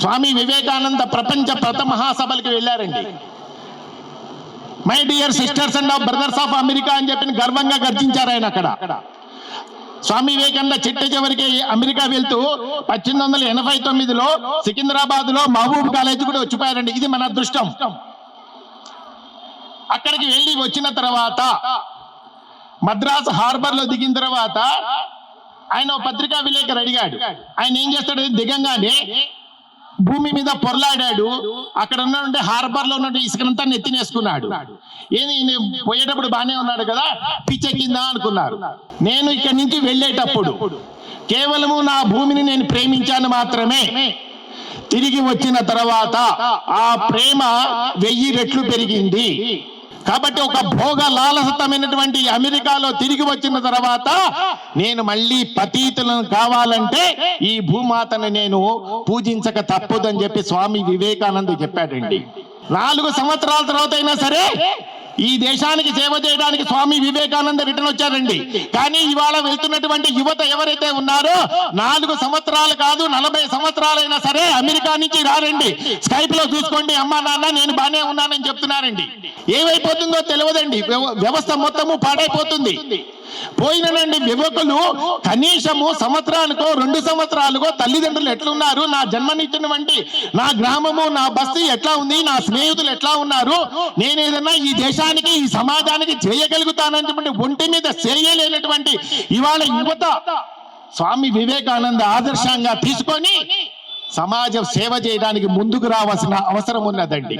స్వామి వివేకానంద ప్రపంచ ప్రథమ మహాసభలకు వెళ్ళారండి. My dear sisters and brothers of America అని చెప్పి గర్వంగా గర్జించారు ఆయన అక్కడ. స్వామి వివేకానంద చిట్ట చివరికి అమెరికా వెళ్తూ 1889లో సికింద్రాబాద్ లో మహబూబ్ కాలేజ్ కూడా వచ్చిపోయారండి. ఇది మన అదృష్టం. అక్కడికి వెళ్ళి వచ్చిన తర్వాత మద్రాసు హార్బర్ లో దిగిన తర్వాత ఆయన పత్రికా విలేకరు అడిగాడు. ఆయన ఏం చేస్తాడు, దిగంగానే భూమి మీద పొరలాడాడు. అక్కడ ఉన్నటువంటి హార్బర్ లో ఉన్న ఇసుకనంతా నెత్తినేసుకున్నాడు. ఏది పోయేటప్పుడు బానే ఉన్నాడు కదా, పిచ్చెక్కిందా అనుకున్నారు. నేను ఇక్కడి నుంచి వెళ్ళేటప్పుడు కేవలము నా భూమిని నేను ప్రేమించాను మాత్రమే. తిరిగి వచ్చిన తర్వాత ఆ ప్రేమ 1000 రెట్లు పెరిగింది. కాబట్టి ఒక భోగ లాలసతమైనటువంటి అమెరికాలో తిరిగి వచ్చిన తర్వాత నేను మళ్ళీ పతీతులను కావాలంటే ఈ భూమాతను నేను పూజించక తప్పదని చెప్పి స్వామి వివేకానంద చెప్పాడండి. 4 సంవత్సరాల తర్వాత అయినా సరే ఈ దేశానికి సేవ చేయడానికి స్వామి వివేకానంద రిటర్న్ వచ్చారండి. కానీ ఇవాళ వెళ్తున్నటువంటి యువత ఎవరైతే ఉన్నారో 4 సంవత్సరాలు కాదు 40 సంవత్సరాలైనా సరే అమెరికా నుంచి రారండి. స్కైప్ లో చూసుకోండి, అమ్మా నాన్న నేను బానే ఉన్నానని చెప్తున్నారండి. ఏమైపోతుందో తెలియదండి. వ్యవస్థ మొత్తము పాడైపోతుంది. పోయినండి యువకులు కనీసము సంవత్సరానికో 2 సంవత్సరాలకో తల్లిదండ్రులు ఎట్లున్నారు, నా జన్మనిచ్చినటువంటి నా గ్రామము నా బస్తీ ఎట్లా ఉంది, నా స్నేహితులు ఎట్లా ఉన్నారు, నేను ఏదైనా ఈ దేశానికి ఈ సమాజానికి చేయగలుగుతానని ఒంటి మీద చేయలేనటువంటి ఇవాళ యువత స్వామి వివేకానంద ఆదర్శంగా తీసుకొని సమాజ సేవ చేయడానికి ముందుకు రావాల్సిన అవసరం ఉన్నదండి.